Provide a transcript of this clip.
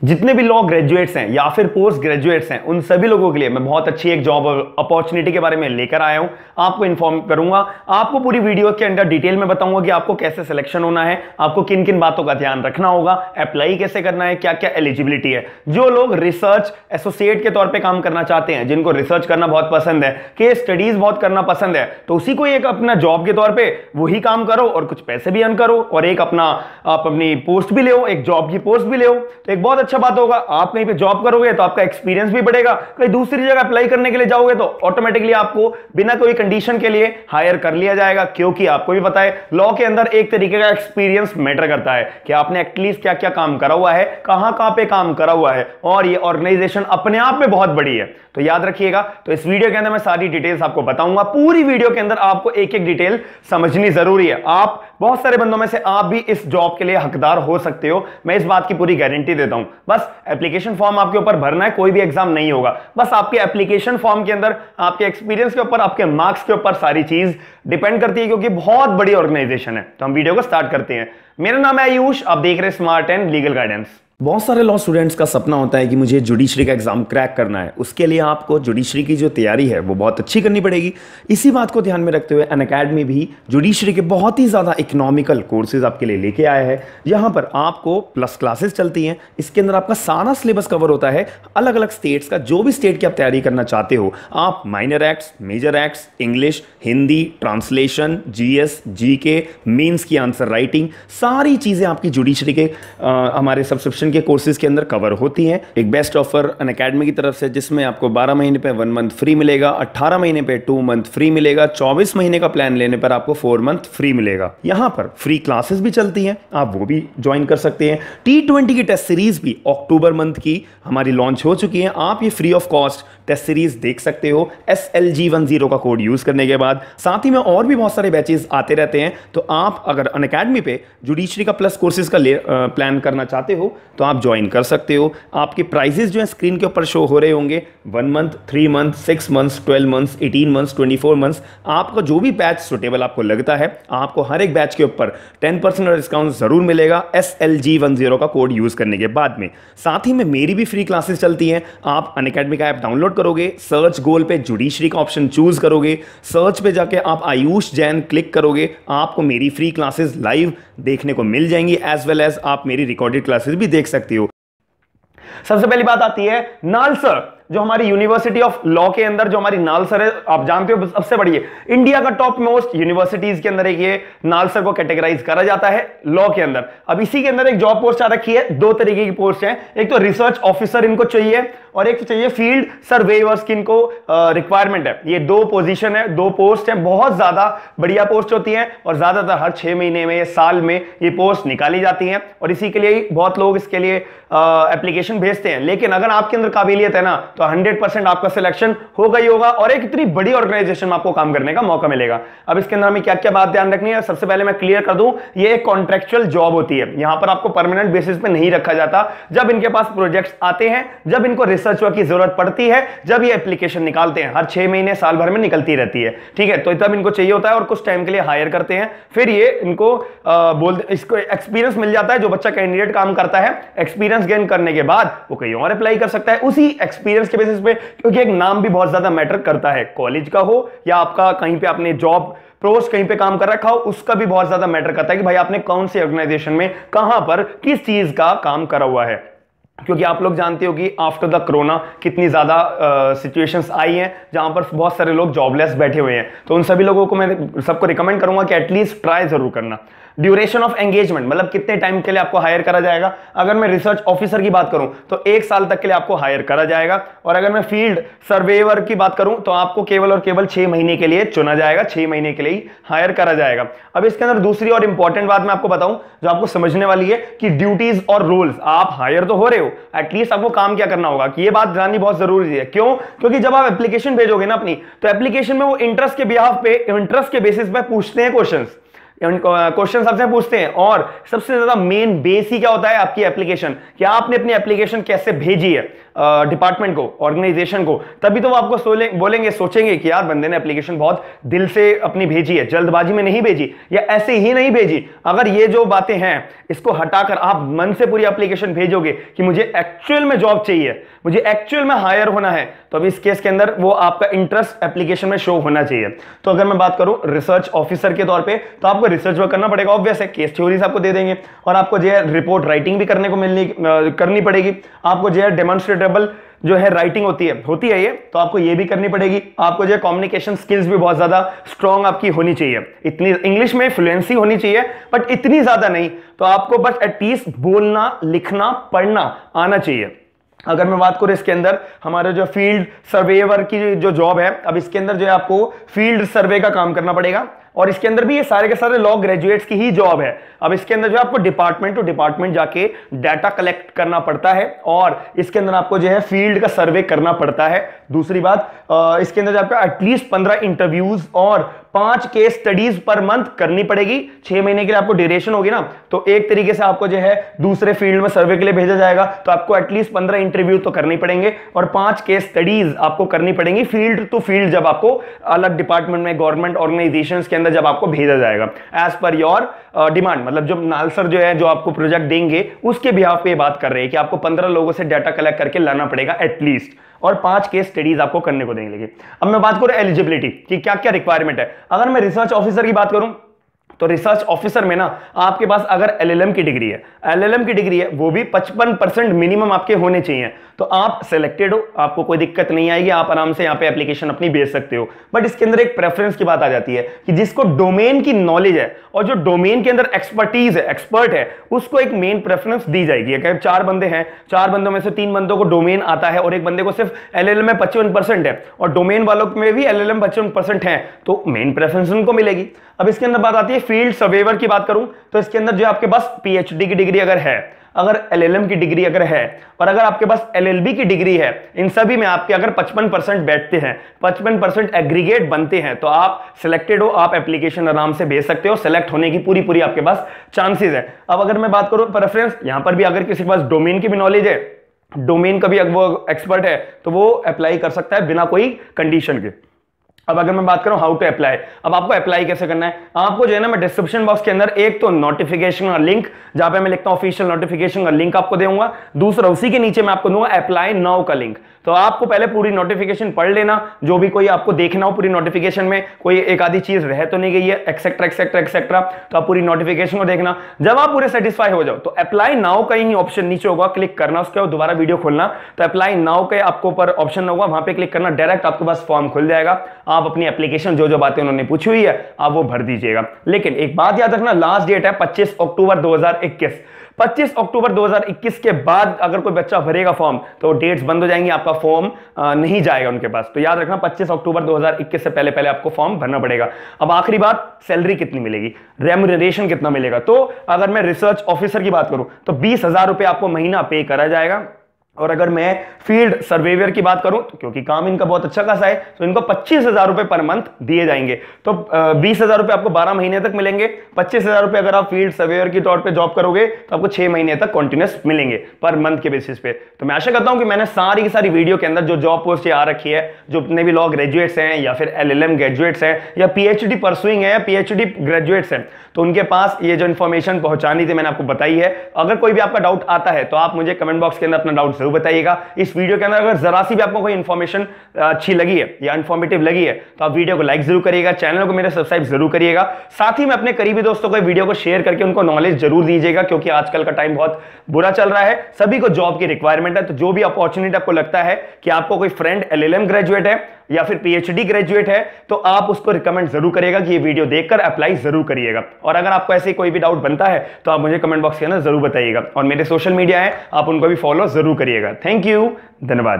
जितने भी law graduates हैं या फिर पोस्ट ग्रेजुएट्स हैं उन सभी लोगों के लिए मैं बहुत अच्छी एक जॉब अपॉर्चुनिटी के बारे में लेकर आया हूं। आपको इन्फॉर्म करूंगा, आपको पूरी वीडियो के अंदर डिटेल में बताऊंगा कि आपको कैसे सिलेक्शन होना है, आपको किन किन बातों का ध्यान रखना होगा, अप्लाई कैसे करना है, क्या क्या एलिजिबिलिटी है। जो लोग रिसर्च एसोसिएट के तौर पर काम करना चाहते हैं, जिनको रिसर्च करना बहुत पसंद है, केस स्टडीज बहुत करना पसंद है, तो उसी को एक अपना जॉब के तौर पर वही काम करो और कुछ पैसे भी अर्न करो और एक अपना आप अपनी पोस्ट भी ले, एक जॉब की पोस्ट भी ले, तो एक बहुत अच्छा बात होगा। आप कहीं पे जॉब करोगे तो आपका एक्सपीरियंस भी बढ़ेगा, कहीं दूसरी जगह अप्लाई करने के लिए जाओगे तो ऑटोमेटिकली आपको बिना कोई कंडीशन के लिए हायर कर लिया जाएगा, क्योंकि आपको भी पता है लॉ के अंदर एक तरीके का एक्सपीरियंस मैटर करता है कि आपने एटलीस्ट क्या क्या काम करा हुआ है, कहां कहां पे काम करा हुआ है, और ये ऑर्गेनाइजेशन अपने आप में बहुत बड़ी है। तो याद रखिएगा, तो इस वीडियो के अंदर मैं सारी डिटेल्स आपको बताऊंगा। पूरी वीडियो के अंदर आपको एक एक डिटेल समझनी जरूरी है। आप बहुत सारे बंदों में से आप भी इस जॉब के लिए हकदार हो सकते हो, मैं इस बात की पूरी गारंटी देता हूं। बस एप्लीकेशन फॉर्म आपके ऊपर भरना है, कोई भी एग्जाम नहीं होगा, बस आपके एप्लीकेशन फॉर्म के अंदर आपके एक्सपीरियंस के ऊपर, आपके मार्क्स के ऊपर सारी चीज डिपेंड करती है, क्योंकि बहुत बड़ी ऑर्गेनाइजेशन है। तो हम वीडियो को स्टार्ट करते हैं। मेरा नाम है आयुष, आप देख रहे हैं स्मार्ट एंड लीगल गाइडेंस। बहुत सारे लॉ स्टूडेंट्स का सपना होता है कि मुझे जुडिशरी का एग्जाम क्रैक करना है। उसके लिए आपको जुडिशरी की जो तैयारी है वो बहुत अच्छी करनी पड़ेगी। इसी बात को ध्यान में रखते हुए अनअकैडमी भी जुडिशरी के बहुत ही ज़्यादा इकोनॉमिकल कोर्सेज आपके लिए लेके आया है, जहां पर आपको प्लस क्लासेस चलती हैं। इसके अंदर आपका सारा सिलेबस कवर होता है, अलग अलग स्टेट्स का, जो भी स्टेट की आप तैयारी करना चाहते हो। आप minor acts, major acts, English, Hindi, translation, GS, GK, mains की आंसर राइटिंग, सारी चीज़ें आपकी जुडिशरी के हमारे सब्सक्रिप्शन के कोर्सेज के अंदर कवर होती हैं। एक बेस्ट ऑफर अनअकैडमी की तरफ से, जिसमें आपको 12 महीने पे 1 मंथ फ्री मिलेगा, 18 महीने पे 2 मंथ फ्री मिलेगा, 24 महीने का प्लान लेने पर आपको 4 मंथ फ्री मिलेगा। यहां पर फ्री क्लासेस भी चलती हैं, आप वो भी ज्वाइन कर सकते हैं। T20 की टेस्ट सीरीज भी अक्टूबर मंथ की हमारी लॉन्च हो चुकी है। आप ये free of cost test series देख सकते हो SLG10 का कोड यूज करने के बाद। साथ ही में और भी बहुत सारे बैचेस आते रहते हैं, तो आप अगर अनअकैडमी पे जुडिशरी का प्लस कोर्सेज का प्लान करना चाहते हो तो आप ज्वाइन कर सकते हो। आपके प्राइजेस जो है स्क्रीन के ऊपर शो हो रहे होंगे, 1 month, 3 month, 6 months, 12 months, 18 months, 24 months. आपका जो भी बैच सुटेबल आपको लगता है, आपको हर एक बैच के ऊपर 10% का डिस्काउंट जरूर मिलेगा SLG10 का कोड यूज करने के बाद में। साथ ही में मेरी भी फ्री क्लासेस चलती हैं। आप अनअकैडमी का ऐप डाउनलोड करोगे, सर्च गोल पे जुडिशरी का ऑप्शन चूज करोगे, सर्च पे जाके आप आयुष जैन क्लिक करोगे, आपको मेरी फ्री क्लासेस लाइव देखने को मिल जाएंगी, एज वेल एज आप मेरी रिकॉर्डेड क्लासेस भी देख सकते हो। सबसे पहली बात आती है नालसा, जो हमारी यूनिवर्सिटी ऑफ लॉ के अंदर जो हमारी नालसर है, आप जानते हो सबसे बड़ी है, इंडिया का टॉप मोस्ट यूनिवर्सिटीज के अंदर एक ये नालसर को कैटेगराइज करा जाता है लॉ के अंदर। अब इसी के अंदर एक जॉब पोस्ट आ रखी है, 2 तरीके की पोस्ट है। एक तो रिसर्च ऑफिसर इनको चाहिए और एक तो चाहिए फील्ड सर्वेयर्स की इनको रिक्वायरमेंट है। ये 2 पोजीशन है, 2 पोस्ट है, बहुत ज्यादा बढ़िया पोस्ट होती है और ज्यादातर हर 6 महीने में या साल में ये पोस्ट निकाली जाती है और इसी के लिए बहुत लोग इसके लिए एप्लीकेशन भेजते हैं। लेकिन अगर आपके अंदर काबिलियत है ना, तो 100% आपका सिलेक्शन होगा ही होगा और एक इतनी बड़ी ऑर्गेनाइजेशन में आपको काम करने का मौका मिलेगा। अब इसके अंदर हमें क्या क्या बात ध्यान रखनी है, सबसे पहले मैं क्लियर कर दूं, ये एक कॉन्ट्रेक्चुअल जॉब होती है। यहां पर आपको परमानेंट बेसिस पे नहीं रखा जाता। जब इनके पास प्रोजेक्ट्स आते हैं, जब इनको रिसर्च वर्क की जरूरत पड़ती है, जब ये एप्लीकेशन निकालते हैं, हर 6 महीने साल भर में निकलती रहती है, ठीक है, तो तब इनको चाहिए होता है और कुछ टाइम के लिए हायर करते हैं। फिर ये इनको इसको एक्सपीरियंस मिल जाता है। जो बच्चा कैंडिडेट काम करता है, एक्सपीरियंस गेन करने के बाद वो कहीं और अप्लाई कर सकता है उसी एक्सपीरियंस के बेसिस पे, क्योंकि एक नाम भी बहुत ज्यादा मैटर करता है। कॉलेज का हो या आपका कहीं पे आपने जॉब पोस्ट कहीं पे काम कर रखा हो, उसका भी बहुत ज्यादा मैटर करता है कि भाई आपने कौन सी ऑर्गेनाइजेशन में कहां पर किस चीज का काम करा हुआ है। क्योंकि आप लोग जानते हो कि आफ्टर द कोरोना कितनी ज्यादा सिचुएशंस आई हैं जहां पर बहुत सारे लोग जॉबलेस बैठे हुए हैं। तो उन सभी लोगों को मैं सबको रिकमेंड करूंगा कि एटलीस्ट ट्राई जरूर करना। ड्यूरेशन ऑफ एंगेजमेंट, मतलब कितने टाइम के लिए आपको हायर करा जाएगा। अगर मैं रिसर्च ऑफिसर की बात करूं तो 1 साल तक के लिए आपको हायर करा जाएगा, और अगर मैं फील्ड सर्वेयर की बात करूं तो आपको केवल और केवल 6 महीने के लिए चुना जाएगा, 6 महीने के लिए ही हायर करा जाएगा। अब इसके अंदर दूसरी और इंपॉर्टेंट बात मैं आपको बताऊं जो आपको समझने वाली है कि ड्यूटीज और रूल्स, आप हायर तो हो रहे हो, एटलीस्ट आपको काम क्या करना होगा, कि ये बात जाननी बहुत जरूरी है। क्यों? क्योंकि जब आप एप्लीकेशन भेजोगे ना अपनी, तो एप्लीकेशन में वो इंटरेस्ट के बिहाफ पे, इंटरेस्ट के बेसिस पे पूछते हैं क्वेश्चंस। क्वेश्चन सबसे पूछते हैं। और सबसे ज्यादा मेन बेस ही क्या होता है, आपकी एप्लीकेशन, कि आपने अपनी एप्लीकेशन कैसे भेजी है डिपार्टमेंट को, ऑर्गेनाइजेशन को। तभी तो वो आपको बोलेंगे, सोचेंगे कि यार बंदे ने एप्लीकेशन बहुत दिल से अपनी भेजी है, जल्दबाजी में नहीं भेजी या ऐसे ही नहीं भेजी। अगर ये जो बातें हैं इसको हटाकर आप मन से पूरी एप्लीकेशन भेजोगे कि मुझे एक्चुअल में जॉब चाहिए, मुझे एक्चुअल में हायर होना है, तो अभी इस केस के अंदर वो आपका इंटरेस्ट एप्लीकेशन में शो होना चाहिए। तो अगर मैं बात करूं रिसर्च ऑफिसर के तौर पे, तो आपको रिसर्च वर्क करना पड़ेगा, ऑब्वियस है, केस थ्योरीज आपको दे देंगे और आपको जो है रिपोर्ट राइटिंग भी करनी पड़ेगी। आपको जो है डेमोन्स्ट्रेटेबल जो है राइटिंग होती है ये, तो आपको ये भी करनी पड़ेगी। आपको जो है कम्युनिकेशन स्किल्स भी बहुत ज्यादा स्ट्रांग आपकी होनी चाहिए, इतनी इंग्लिश में फ्लुएंसी होनी चाहिए बट इतनी ज्यादा नहीं, तो आपको बस एटलीस्ट बोलना, लिखना, पढ़ना आना चाहिए। अगर मैं बात करूं इसके अंदर हमारे जो फील्ड सर्वेयर की जो जॉब है, अब इसके अंदर जो है आपको फील्ड सर्वे का काम करना पड़ेगा और इसके अंदर भी ये सारे के सारे लॉ ग्रेजुएट्स की ही जॉब है। अब इसके अंदर जो आपको डिपार्टमेंट टू डिपार्टमेंट जाके डाटा कलेक्ट करना पड़ता है और इसके अंदर आपको जो है फील्ड का सर्वे करना पड़ता है। दूसरी बात, इसके अंदर आपको एटलीस्ट 15 इंटरव्यूज और 5 केस स्टडीज पर मंथ करनी पड़ेगी। 6 महीने के लिए आपको ड्यूरेशन होगी ना, तो एक तरीके से आपको जो है दूसरे फील्ड में सर्वे के लिए भेजा जाएगा, तो आपको एटलीस्ट 15 इंटरव्यू तो करनी पड़ेंगे और 5 केस स्टडीज आपको करनी पड़ेंगी फील्ड टू फील्ड, जब आपको अलग डिपार्टमेंट में, गवर्नमेंट ऑर्गेनाइजेशन के अंदर जब आपको भेजा जाएगा एज पर योर डिमांड। मतलब जो नालसर जो है जो आपको प्रोजेक्ट देंगे उसके बिहाफ पे बात कर रहे हैं कि आपको 15 लोगों से डाटा कलेक्ट करके लाना पड़ेगा एटलीस्ट, और 5 केस स्टडीज आपको करने को देंगे। अब मैं बात करूं एलिजिबिलिटी की क्या क्या रिक्वायरमेंट है। अगर मैं रिसर्च ऑफिसर की बात करूं तो रिसर्च ऑफिसर में ना आपके पास अगर एलएलएम की डिग्री है, वो भी 55% मिनिमम आपके होने चाहिए, तो आप सिलेक्टेड हो, आपको कोई दिक्कत नहीं आएगी, आप आराम से यहाँ पे एप्लीकेशन अपनी भेज सकते हो। बट इसके अंदर एक प्रेफरेंस की बात आ जाती है कि जिसको डोमेन की नॉलेज है और जो डोमेन के अंदर एक्सपर्टीज है, एक्सपर्ट है, उसको एक मेन प्रेफरेंस दी जाएगी। अगर 4 बंदे हैं, 4 बंदों में से 3 बंदों को डोमेन आता है और एक बंदे को सिर्फ एलएलएम में 55% है और डोमेन वालों में भी एलएलएम 55% है, तो मेन प्रेफरेंस उनको मिलेगी। अब इसके अंदर बात आती है फील्ड सर्वेयर की बात करूं तो इसके अंदर जो आपके पास पीएचडी की डिग्री अगर है, अगर एलएलएम की डिग्री अगर है और अगर आपके पास एलएलबी की डिग्री है, इन सभी में आपके अगर 55% बैठते हैं, 55% एग्रीगेट बनते हैं, तो आप सिलेक्टेड हो, आप एप्लीकेशन आराम से भेज सकते हो, सिलेक्ट होने की पूरी आपके पास चांसेस है। अब अगर मैं बात करूं प्रेफरेंस, यहां पर भी अगर किसी के पास डोमेन की भी नॉलेज है, डोमेन का भी वो एक्सपर्ट है, तो वो अप्लाई कर सकता है बिना कोई कंडीशन के। अब अगर मैं बात करूं हाउ टू अप्लाई, अब आपको अप्लाई कैसे करना है, आपको जो है ना मैं डिस्क्रिप्शन बॉक्स के अंदर एक तो नोटिफिकेशन का लिंक, जहां पे मैं लिखता हूं ऑफिशियल नोटिफिकेशन का लिंक आपको दूंगा, दूसरा उसी के नीचे मैं आपको दूंगा अप्लाई नाउ का लिंक। तो आपको पहले पूरी नोटिफिकेशन पढ़ लेना, जो भी कोई आपको देखना हो पूरी नोटिफिकेशन में कोई एक आधी चीज रह तो नहीं गई है, एक्सेट्रा एक्सेट्रा एक्सेट्रा, तो आप पूरी नोटिफिकेशन को देखना। जब आप पूरे सेटिस्फाई हो जाओ तो अप्लाई नाउ का ही ऑप्शन नीचे होगा, क्लिक करना, उसके बाद दोबारा वीडियो खोलना, तो अप्लाई नाउ के आपको ऊपर ऑप्शन होगा, वहां पे क्लिक करना, डायरेक्ट आपके पास फॉर्म खुल जाएगा। आप अपनी एप्लीकेशन जो बातें उन्होंने पूछी हुई है आप वो भर दीजिएगा। लेकिन एक बात याद रखना, लास्ट डेट है 25 अक्टूबर 2021। 25 अक्टूबर 2021 के बाद अगर कोई बच्चा भरेगा फॉर्म तो डेट्स बंद हो जाएंगी, आपका फॉर्म नहीं जाएगा उनके पास। तो याद रखना 25 अक्टूबर 2021 से पहले आपको फॉर्म भरना पड़ेगा। अब आखिरी बात, सैलरी कितनी मिलेगी, रेम्यूनरेशन कितना मिलेगा। तो अगर मैं रिसर्च ऑफिसर की बात करूं तो 20,000 रुपए आपको महीना पे करा जाएगा, और अगर मैं फील्ड सर्वेयर की बात करूं तो क्योंकि काम इनका बहुत अच्छा खासा है तो इनको 25,000 रुपए पर मंथ दिए जाएंगे। तो 20,000 रुपए आपको 12 महीने तक मिलेंगे, 25,000 रुपए अगर आप फील्ड सर्वेयर की तौर पे जॉब करोगे तो आपको 6 महीने तक कंटिन्यूस मिलेंगे पर मंथ के बेसिस पे। तो मैं आशा करता हूं कि मैंने सारी की सारी वीडियो के अंदर जो जॉब पोस्ट आ रखी है, जो अपने भी लॉ ग्रेजुएट्स हैं या फिर एलएलएम ग्रेजुएट्स हैं या पीएचडी परसुइंग है या पीएचडी ग्रेजुएट्स हैं, तो उनके पास ये जो इन्फॉर्मेशन पहुंचानी थी मैंने आपको बताई है। अगर कोई भी आपका डाउट आता है तो आप मुझे कमेंट बॉक्स के अंदर अपना डाउट जरूर बताइएगा। इस वीडियो के अंदर अगर जरा सी भी आपको कोई इन्फॉर्मेशन अच्छी लगी है या इन्फॉर्मेटिव लगी है तो आप वीडियो को लाइक जरूर करिएगा, चैनल को मेरे सब्सक्राइब जरूर करिएगा, साथ ही में अपने करीबी दोस्तों को वीडियो को शेयर करके उनको नॉलेज जरूर दीजिएगा, क्योंकि आजकल का टाइम बहुत बुरा चल रहा है, सभी को जॉब की रिक्वायरमेंट है। तो जो भी अपॉर्चुनिटी आपको लगता है कि आपको कोई फ्रेंड एलएलएम ग्रेजुएट है या फिर पीएचडी ग्रेजुएट है तो आप उसको रिकमेंड जरूर करिएगा कि ये वीडियो देखकर अप्लाई जरूर करिएगा। और अगर आपको ऐसे कोई भी डाउट बनता है तो आप मुझे कमेंट बॉक्स के अंदर जरूर बताइएगा, और मेरे सोशल मीडिया है आप उनको भी फॉलो जरूर करिएगा। थैंक यू, धन्यवाद।